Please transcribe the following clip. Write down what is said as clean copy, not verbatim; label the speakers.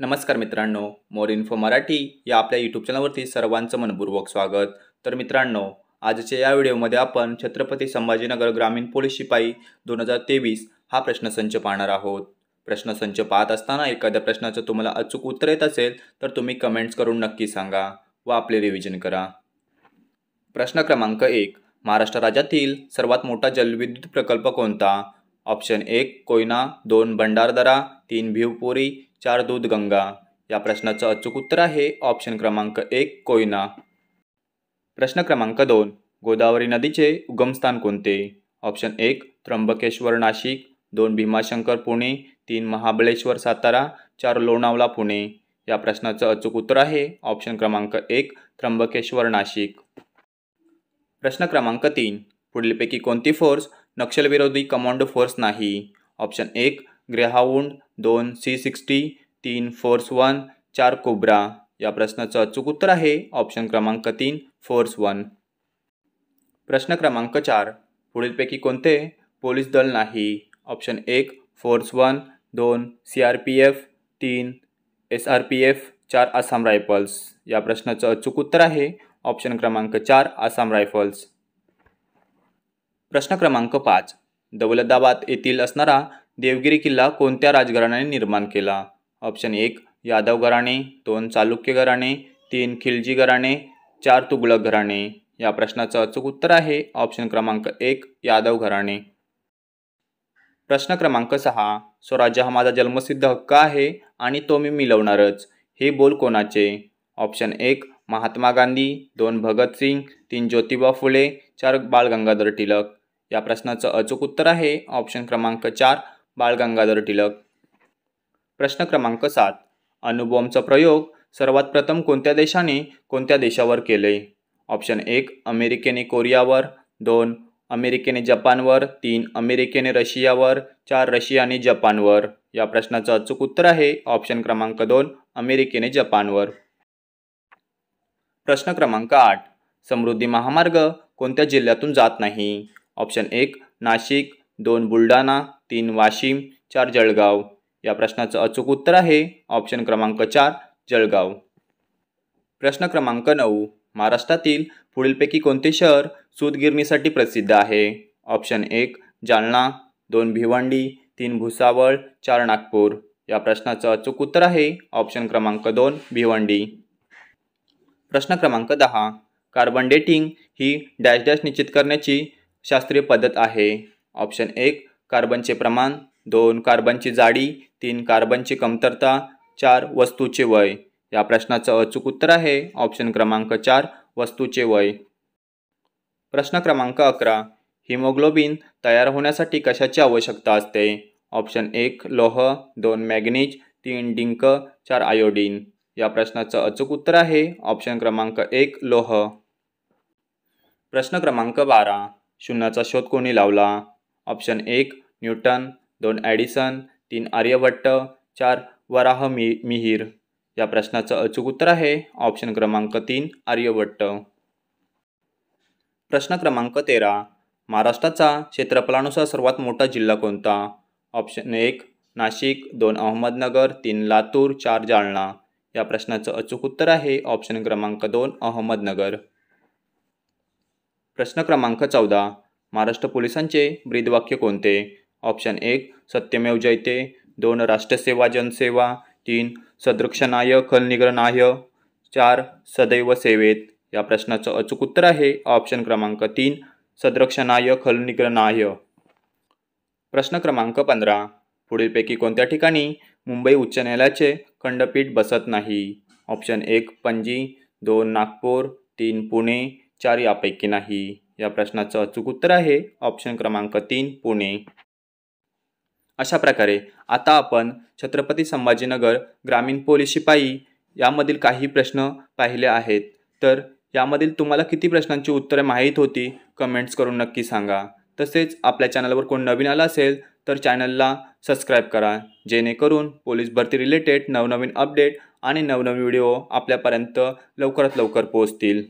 Speaker 1: नमस्कार मित्रांनो, मोर इन्फो मराठी या आपल्या यूट्यूब चॅनलवरती सर्वांचं मनपूर्वक स्वागत। तर मित्रांनो, आजच्या या व्हिडिओमध्ये आपण छत्रपती संभाजीनगर ग्रामीण पोलीस शिपाई 2023 हा प्रश्नसंच पाहणार आहोत। प्रश्नसंच पाहत असताना एखाद्या प्रश्नाचं तुम्हाला अचूक उत्तर येत असेल तर तुम्ही कमेंट्स करून नक्की सांगा व आपले रिव्हिजन करा। प्रश्न क्रमांक 1, महाराष्ट्र राज्यातील सर्वात मोठा जलविद्युत प्रकल्प कोणता? ऑप्शन 1 कोयना, 2 भंडारदरा, 3 भिवपुरी, 4 दूधगंगा। या प्रश्नाचं अचूक उत्तर आहे ऑप्शन क्रमांक 1 कोयना। प्रश्न क्रमांक 2, गोदावरी नदीचे उगमस्थान कोणते? ऑप्शन 1 त्र्यंबकेश्वर नाशिक, 2 भीमाशंकर पुणे, 3 महाबळेश्वर सातारा, 4 लोणावळा पुणे। या प्रश्नाचं अचूक उत्तर आहे ऑप्शन क्रमांक 1 त्र्यंबकेश्वर नाशिक। प्रश्न क्रमांक 3, पुढीलपैकी कोणती फोर्स नक्षलविरोधी कमांडो फोर्स नाही? Option 1 greyhound, 2 C60, 3 force 1, 4 cobra. या प्रश्नाचं अचूक उत्तर आहे ऑप्शन क्रमांक 3 फोर्स 1। प्रश्न क्रमांक 4, पुढीलपैकी कोणते पोलीस दल नाही? Option 1 force 1, 2 CRPF, 3 SRPF, 4 Assam rifles. या प्रश्नाचं अचूक उत्तर आहे ऑप्शन क्रमांक 4 आसाम रायफल्स। प्रश्न क्रमांक 5, दौलताबाद येथील असणारा देवगिरी किल्ला कोणत्या राजघराण्याने निर्माण केला? ऑप्शन 1 यादव घराणे, 2 चालुक्य घराणे, 3 खिलजी घराणे, 4 तुघलक घराणे। या प्रश्नाचं अचूक उत्तर आहे ऑप्शन क्रमांक 1 यादव घराणे। प्रश्न क्रमांक 6, स्वराज्य हा माझा जन्मसिद्ध हक्क आहे आणि तो मी मिळवणारच, हे बोल कोणाचे? ऑप्शन 1 महात्मा गांधी, 2 भगतसिंग, 3 ज्योतिबा फुले, 4 बाळ गंगाधर टिळक। या प्रश्नाचं अचूक उत्तर आहे ऑप्शन क्रमांक 4 बाळ गंगाधर टिळक। प्रश्न क्रमांक 7, अणुबॉम्बचा प्रयोग सर्वात प्रथम कोणत्या देशाने कोणत्या देशावर केले? ऑप्शन 1 अमेरिकेने कोरियावर, 2 अमेरिकेने जपानवर, 3 अमेरिकेने रशियावर, 4 रशियाने जपानवर। या प्रश्नाचं अचूक उत्तर आहे ऑप्शन क्रमांक 2 अमेरिकेने जपानवर। प्रश्न क्रमांक 8, समृद्धी महामार्ग कोणत्या जिल्ह्यातून जात नाही? ऑप्शन 1 नाशिक, 2 बुलढाणा, 3 वाशिम, 4 जळगाव। या प्रश्नाचं अचूक उत्तर आहे ऑप्शन क्रमांक 4 जळगाव। प्रश्न क्रमांक 9, महाराष्ट्रातील पुढीलपैकी कोणते शहर सूतगिरणीसाठी प्रसिद्ध आहे? ऑप्शन 1 जालना, 2 भिवंडी, 3 भुसावळ, 4 नागपूर। या प्रश्नाचं अचूक उत्तर आहे ऑप्शन क्रमांक 2 भिवंडी। प्रश्न क्रमांक 10, कार्बन डेटिंग ही डॅश डॅश निश्चित करण्याची शास्त्रीय पद्धत आहे? ऑप्शन 1 कार्बनचे प्रमाण, 2 कार्बनची जाडी, 3 कार्बनची कमतरता, 4 वस्तूचे वय। या प्रश्नाचं अचूक उत्तर आहे ऑप्शन क्रमांक 4 वस्तूचे वय। प्रश्न क्रमांक 11, हिमोग्लोबिन तयार होण्यासाठी कशाची आवश्यकता असते? ऑप्शन 1 लोह, 2 मॅग्नीज, 3 डिंक, 4 आयोडीन। या प्रश्नाचं अचूक उत्तर आहे ऑप्शन क्रमांक 1 लोह। प्रश्न क्रमांक 12, शून्याचा शोध कोणी लावला? ऑप्शन 1 न्यूटन, 2 ॲडिसन, 3 आर्यभट्ट, 4 वराह मिहिर। या प्रश्नाचं अचूक उत्तर आहे ऑप्शन क्रमांक 3 आर्यभट्ट। प्रश्न क्रमांक 13, महाराष्ट्राचा क्षेत्रफळानुसार सर्वात मोठा जिल्हा कोणता? ऑप्शन 1 नाशिक, 2 अहमदनगर, 3 लातूर, 4 जालना। या प्रश्नाचं अचूक उत्तर आहे ऑप्शन क्रमांक 2 अहमदनगर। प्रश्न क्रमांक 14, महाराष्ट्र पोलिसांचे ब्रीदवाक्य कोणते? ऑप्शन 1 सत्यमेव जयते, 2 राष्ट्रसेवा जनसेवा, 3 सदृक्षणाय खलनिग्रहणाय, 4 सदैव सेवेत। या प्रश्नाचं अचूक उत्तर आहे ऑप्शन क्रमांक 3 सदृक्षणाय खलनिग्रहणाय। प्रश्न क्रमांक 15, पुढीलपैकी कोणत्या ठिकाणी मुंबई उच्च न्यायालयाचे खंडपीठ बसत नाही? ऑप्शन 1 पणजी, 2 नागपूर, 3 पुणे, 4 यापैकी नाही। या प्रश्नाचं अचूक उत्तर आहे ऑप्शन क्रमांक 3 पुणे। अशा प्रकारे आता आपण छत्रपती संभाजीनगर ग्रामीण पोलीस शिपाई यामधील काही प्रश्न पाहिले आहेत। तर यामधील तुम्हाला किती प्रश्नांची उत्तरे माहीत होती कमेंट्स करून नक्की सांगा। तसेच आपल्या चॅनलवर कोण नवीन आला असेल तर चॅनलला सबस्क्राईब करा, जेणेकरून पोलीस भरती रिलेटेड नवनवीन अपडेट आणि नवनवीन व्हिडिओ आपल्यापर्यंत लवकरात लवकर पोहोचतील।